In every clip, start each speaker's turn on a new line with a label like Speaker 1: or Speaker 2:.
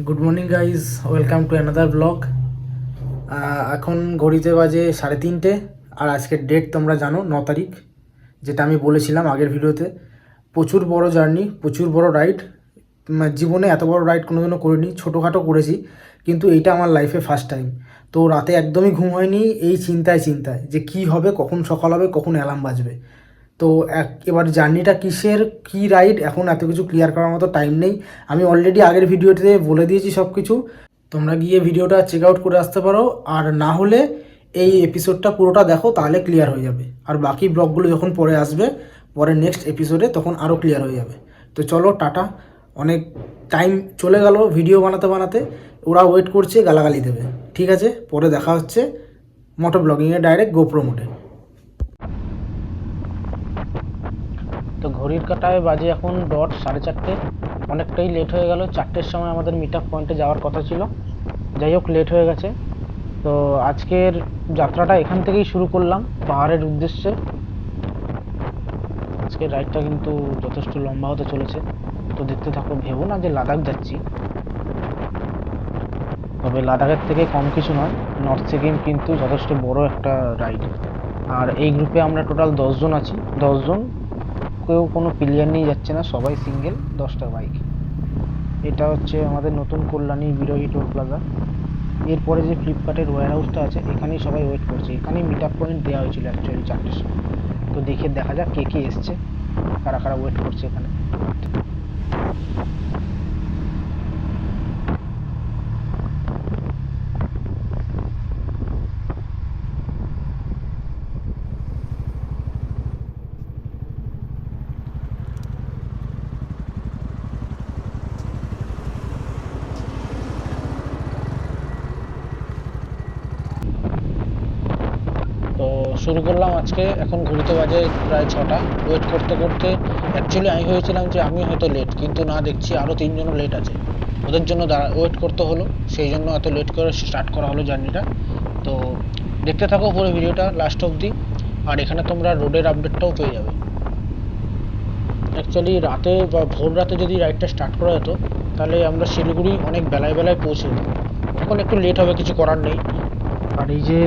Speaker 1: Good morning guys, welcome to another blog. এখন ঘড়িতে বাজে 3:30 আর আজকের ডেট তোমরা জানো 9 তারিখ, যেটা আমি বলেছিলাম আগের ভিডিওতে। প্রচুর বড় জার্নি, প্রচুর বড় রাইড। জীবনে এত বড় রাইড কোনোদিনও করিনি, ছোটোখাটো করেছি, কিন্তু এইটা আমার লাইফে ফার্স্ট টাইম। তো রাতে একদমই ঘুম হয়নি এই চিন্তায় যে কি হবে, কখন সকাল হবে, কখন অ্যালার্ম বাজবে। তো এবার জার্নিটা কিসের, কী রাইড, এখন এত কিছু ক্লিয়ার করার মতো টাইম নেই। আমি অলরেডি আগের ভিডিওতে বলে দিয়েছি সব কিছু। তোমরা গিয়ে ভিডিওটা চেক আউট করে আসতে পারো, আর না হলে এই এপিসোডটা পুরোটা দেখো, তাহলে ক্লিয়ার হয়ে যাবে। আর বাকি ব্লগগুলো যখন পরে আসবে, পরে নেক্সট এপিসোডে, তখন আরও ক্লিয়ার হয়ে যাবে। তো চলো, টাটা। অনেক টাইম চলে গেল ভিডিও বানাতে বানাতে, ওরা ওয়েট করছে, গালাগালি দেবে। ঠিক আছে, পরে দেখা হচ্ছে মোটো ব্লগিংয়ে, ডাইরেক্ট গোপ্রো মোডে। তো ঘড়ির কাঁটায় বাজে এখন ডট 4:30। অনেকটাই লেট হয়ে গেল। 4টের সময় আমাদের মিট আপ পয়েন্টে যাওয়ার কথা ছিল, যাই হোক লেট হয়ে গেছে। তো আজকের যাত্রাটা এখান থেকেই শুরু করলাম, পাহাড়ের উদ্দেশ্যে। আজকের রাইডটা কিন্তু যথেষ্ট লম্বা হতে চলেছে, তো দেখতে থাকো। ভেবো না যে লাদাখ যাচ্ছি, তবে লাদাখের থেকে কম কিছু নয়। নর্থ সিকিম কিন্তু যথেষ্ট বড় একটা রাইড। আর এই গ্রুপে আমরা টোটাল 10 জন আছি। 10 জন, কেউ কোনো প্লেয়ার নিয়ে যাচ্ছে না, সবাই সিঙ্গেল, 10টা বাইক। এটা হচ্ছে আমাদের নতুন কল্যাণী বিরোহী টোল প্লাজা। এরপরে যে ফ্লিপকার্টের ওয়্যার হাউসটা আছে, এখানেই সবাই ওয়েট করছে। এখানেই মিট আপ পয়েন্ট দেওয়া হয়েছিল অ্যাকচুয়ালি 4টের সময়। তো দেখা যাক কে কে এসছে, কারা কারা ওয়েট করছে এখানে। তো শুরু করলাম আজকে। এখন ঘড়িতে বাজে প্রায় 6টা। ওয়েট করতে করতে অ্যাকচুয়ালি আমি ভেবেছিলাম যে আমি হয়তো লেট, কিন্তু না, দেখছি আরও 3জনও লেট আছে। ওদের জন্য ওয়েট করতে হলো, সেই জন্য এত লেট করে স্টার্ট করা হলো জার্নিটা। তো দেখতে থাকো পুরো ভিডিওটা লাস্ট অবধি, আর এখানে তোমরা রোডের আপডেটটাও পেয়ে যাবে। অ্যাকচুয়ালি রাতে বা ভোর রাতে যদি রাইডটা স্টার্ট করা যেত, তাহলে আমরা শিলিগুড়ি অনেক বেলায় বেলায় পৌঁছে যেতাম। এখন একটু লেট হবে, কিছু করার নেই। আর এই যে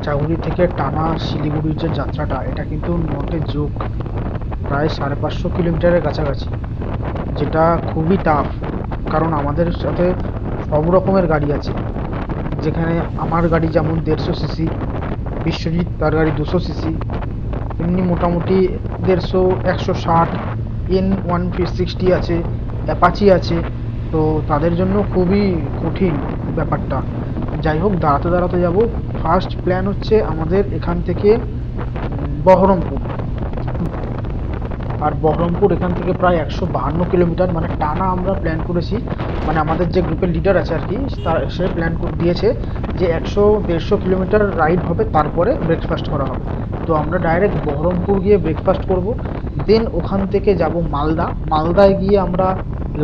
Speaker 1: জাগুড়ি থেকে টানা শিলিগুড়ির যে যাত্রাটা, এটা কিন্তু নটে যোগ প্রায় 550 কিলোমিটারের কাছাকাছি, যেটা খুবই টাফ। কারণ আমাদের সাথে সব রকমের গাড়ি আছে, যেখানে আমার গাড়ি যেমন 150 সিসি, বিশ্বজিৎ তার গাড়ি 200 সিসি, এমনি মোটামুটি 150, 160, N160 আছে, অ্যাপাচি আছে। তো তাদের জন্য খুবই কঠিন ব্যাপারটা। যাই হোক, দাঁড়াতে দাঁড়াতে যাব। ফার্স্ট প্ল্যান হচ্ছে আমাদের এখান থেকে বহরমপুর। আর বহরমপুর এখান থেকে প্রায় 152 কিলোমিটার, মানে টানা আমরা প্ল্যান করেছি। মানে আমাদের যে গ্রুপের লিডার আছে আর কি, সে প্ল্যান দিয়েছে যে 100-150 কিলোমিটার রাইড হবে, তারপরে ব্রেকফাস্ট করা হবে। তো আমরা ডাইরেক্ট বহরমপুর গিয়ে ব্রেকফাস্ট করব। দেন ওখান থেকে যাব মালদায় গিয়ে আমরা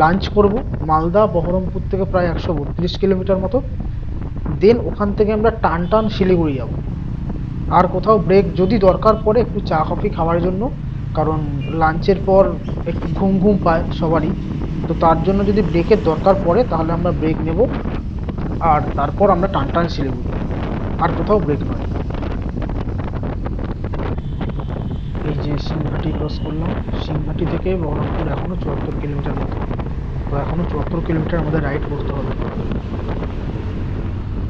Speaker 1: লাঞ্চ করব। মালদা বহরমপুর থেকে প্রায় 132 কিলোমিটার মতো। দেন ওখান থেকে আমরা টান টান শিলিগুড়ি যাব। আর কোথাও ব্রেক যদি দরকার পড়ে, একটু চা কফি খাওয়ার জন্য, কারণ লাঞ্চের পর একটু ঘুম ঘুম পায় সবারই। তো তার জন্য যদি ব্রেকের দরকার পড়ে, তাহলে আমরা ব্রেক নেব। আর তারপর আমরা টান টান শিলিগুড়ি, আর কোথাও ব্রেক নয়। এই যে সিংহাটি ক্রস করলাম। সিংহাটি থেকে বহরমপুর এখনও 74 কিলোমিটার মতো। তো এখনও 74 কিলোমিটার আমাদের রাইড করতে হবে।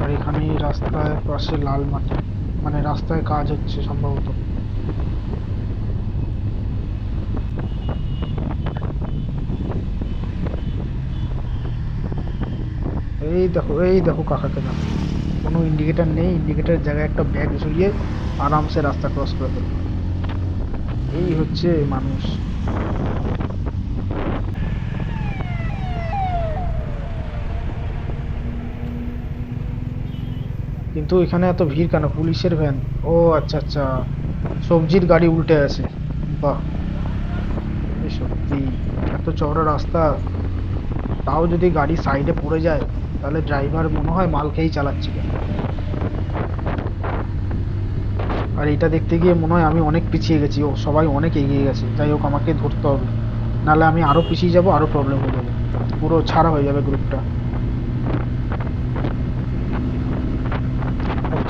Speaker 1: আর এখানেই রাস্তায় পাশে লাল মাটি, মানে রাস্তায় কাজ হচ্ছে সম্ভবত। এই দেখো কাকাকে দেখো, কোনো ইন্ডিকেটার নেই, ইন্ডিকেটারের জায়গায় একটা ব্যাগ ঝুলিয়ে আরামসে রাস্তা ক্রস করে ফেলবে। এই হচ্ছে মানুষ। কিন্তু এখানে এত ভিড় কেন? পুলিশের ভ্যান? ও আচ্ছা আচ্ছা, সবজির গাড়ি উল্টে আছে। বাহ, সত্যি এত চওড়া রাস্তা, তাও যদি গাড়ি সাইডে পড়ে যায়, তাহলে ড্রাইভার মনে হয় মাল খেয়েই চালাচ্ছিল। আর এটা দেখতে গিয়ে মনে হয় আমি অনেক পিছিয়ে গেছি, ও সবাই অনেক এগিয়ে গেছে। যাই হোক, আমাকে ধরতে হবে, নাহলে আমি আরও পিছিয়ে যাব, আরও প্রবলেম হয়ে যাবে, পুরো ছাড়া হয়ে যাবে গ্রুপটা।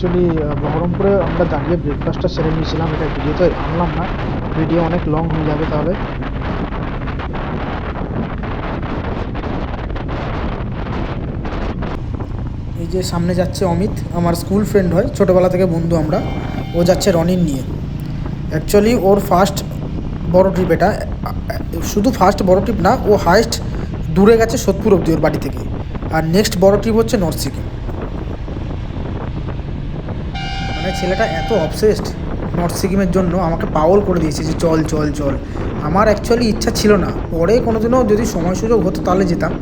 Speaker 1: অ্যাকচুয়ালি বহরমপুরে আমরা দাঁড়িয়ে ব্রেকফাস্টটা সেরে নিয়েছিলাম, এটা ভিডিওতে আনলাম না, ভিডিও অনেক লং হয়ে যাবে তাহলে। এই যে সামনে যাচ্ছে অমিত, আমার স্কুল ফ্রেন্ড হয়, ছোটোবেলা থেকে বন্ধু আমরা। ও যাচ্ছে রনির নিয়ে। অ্যাকচুয়ালি ওর ফার্স্ট বড় ট্রিপ এটা, শুধু ফার্স্ট বড় ট্রিপ না, ও হায়েস্ট দূরে গেছে সোদপুর অবধি ওর বাড়ি থেকে। আর নেক্সট বড় ট্রিপ হচ্ছে নর্থ সিকিম। মানে ছেলেটা এত অবসেসড নর্থ সিকিমের জন্য, আমাকে পাগল করে দিয়েছে যে চল চল চল। আমার অ্যাকচুয়ালি ইচ্ছা ছিল না, পরে কোনো দিনও যদি সময় সুযোগ হতো তাহলে যেতাম।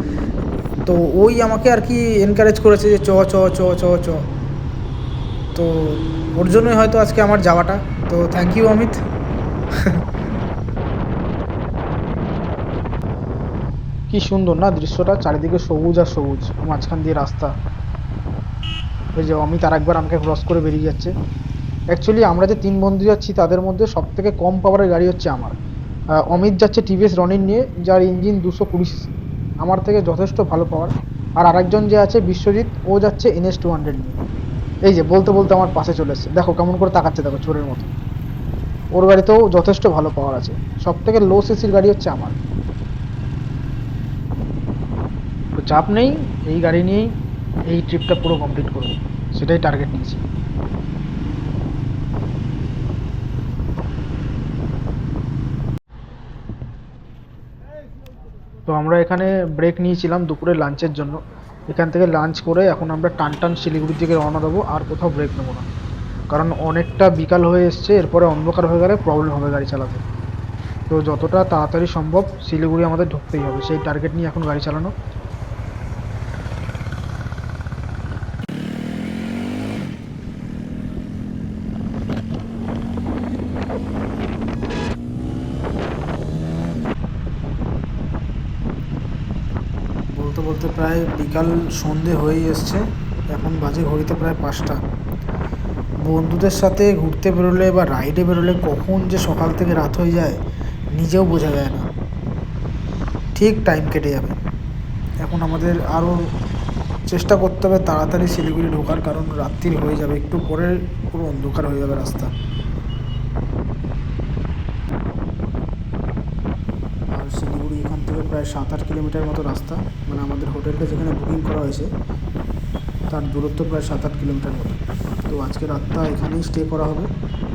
Speaker 1: তো ওই আমাকে আর কি এনকারেজ করেছে যে চ চ চ চ চ। তো ওর জন্যই হয়তো আজকে আমার যাওয়াটা। তো থ্যাংক ইউ অমিত। কি সুন্দর না দৃশ্যটা, চারিদিকে সবুজ আর সবুজ, মাঝখান দিয়ে রাস্তা। ওই যে অমিত আর একবার আমাকে ক্রস করে বেরিয়ে যাচ্ছে। অ্যাকচুয়ালি আমরা যে 3 বন্ধু যাচ্ছি তাদের মধ্যে সব থেকে কম পাওয়ারের গাড়ি হচ্ছে আমার। অমিত যাচ্ছে টিভিএস রনির নিয়ে, যার ইঞ্জিন 220 সিসি, আমার থেকে যথেষ্ট ভালো পাওয়ার। আর আরেকজন যে আছে বিশ্বজিৎ, ও যাচ্ছে NS 200 নিয়ে। এই যে বলতে বলতে আমার পাশে চলে এসছে, দেখো কেমন করে তাকাচ্ছে, দেখো চোরের মতো। ওর গাড়িতেও যথেষ্ট ভালো পাওয়ার আছে, সব থেকে লো সিসির গাড়ি হচ্ছে আমার। তো চাপ নেই, এই গাড়ি নিয়েই এই ট্রিপটা পুরো কমপ্লিট করবো, সেটাই টার্গেট নিয়েছি। তো আমরা এখানে ব্রেক নিয়েছিলাম দুপুরে লাঞ্চের জন্য। এখান থেকে লাঞ্চ করে এখন আমরা টান শিলিগুড়ির দিকে রওনা দেবো, আর কোথাও ব্রেক নেবো না, কারণ অনেকটা বিকাল হয়ে এসছে, এরপরে অন্ধকার হয়ে গেলে প্রবলেম হবে গাড়ি চালাতে। তো যতটা তাড়াতাড়ি সম্ভব শিলিগুড়ি আমাদের ঢুকতেই হবে, সেই টার্গেট নিয়ে এখন গাড়ি চালানো। বলতে বলতে প্রায় বিকাল সন্ধে হয়েই এসছে, এখন বাজে ঘড়িতে প্রায় 5টা। বন্ধুদের সাথে ঘুরতে বেরোলে বা রাইডে বেরোলে কখন যে সকাল থেকে রাত হয়ে যায় নিজেও বোঝা যায় না, ঠিক টাইম কেটে যাবে। এখন আমাদের আরও চেষ্টা করতে হবে তাড়াতাড়ি শিলিগুড়ি ঢোকার, কারণ রাত্রির হয়ে যাবে, একটু পরে পুরো অন্ধকার হয়ে যাবে রাস্তা। আর শিলিগুড়ি এখান থেকে প্রায় 7-8 কিলোমিটার মতো রাস্তা, মানে আমাদের হোটেলটা যেখানে বুকিং করা হয়েছে তার দূরত্ব প্রায় 7-8 কিলোমিটার মতো। তো আজকে রাতটা এখানেই স্টে করা হবে,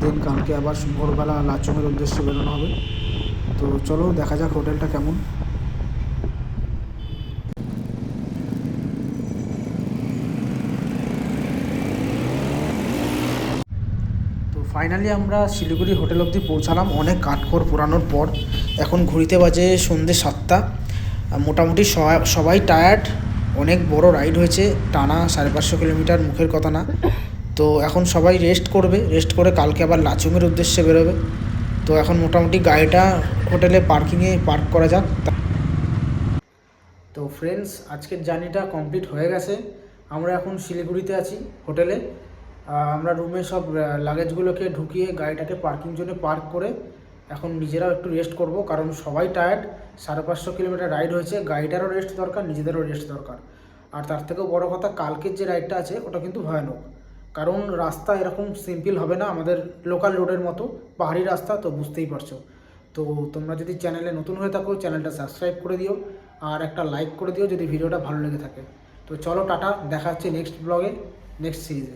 Speaker 1: দেন কালকে আবার ভোরবেলা লাচুংয়ের উদ্দেশ্যে বেরোনো হবে। তো চলো দেখা যাক হোটেলটা কেমন। তো ফাইনালি আমরা শিলিগুড়ি হোটেল অবধি পৌঁছালাম অনেক কাঠখড় পোড়ানোর পর। এখন ঘড়িতে বাজে সন্ধ্যে 7টা। মোটামুটি সবাই টায়ার্ড, অনেক বড় রাইড হয়েছে, টানা 550 কিলোমিটার, মুখের কথা না। তো এখন সবাই রেস্ট করবে, রেস্ট করে কালকে আবার লাচুংয়ের উদ্দেশ্যে বেরোবে। তো এখন মোটামুটি গাড়িটা হোটেলে পার্কিংয়ে পার্ক করা যাক। তো ফ্রেন্ডস, আজকের জার্নিটা কমপ্লিট হয়ে গেছে। আমরা এখন শিলিগুড়িতে আছি হোটেলে। আমরা রুমে সব লাগেজগুলোকে ঢুকিয়ে গাড়িটাকে পার্কিং জন্য পার্ক করে এখন নিজেরাও একটু রেস্ট করব, কারণ সবাই টায়ার্ড, 550 কিলোমিটার রাইড হয়েছে, গাড়িটারও রেস্ট দরকার, নিজেদেরও রেস্ট দরকার। আর তার থেকেও বড় কথা, কালকের যে রাইডটা আছে ওটা কিন্তু ভয়ানক, কারণ রাস্তা এরকম সিম্পল হবে না, আমাদের লোকাল রোডের মতো পাহাড়ি রাস্তা, তো বুঝতেই পারছো। তো তোমরা যদি চ্যানেলে নতুন হয়ে থাকো চ্যানেলটা সাবস্ক্রাইব করে দিও, আর একটা লাইক করে দিও যদি ভিডিওটা ভালো লেগে থাকে। তো চলো টাটা, দেখা হচ্ছে নেক্সট ব্লগে, নেক্সট সিরিজে।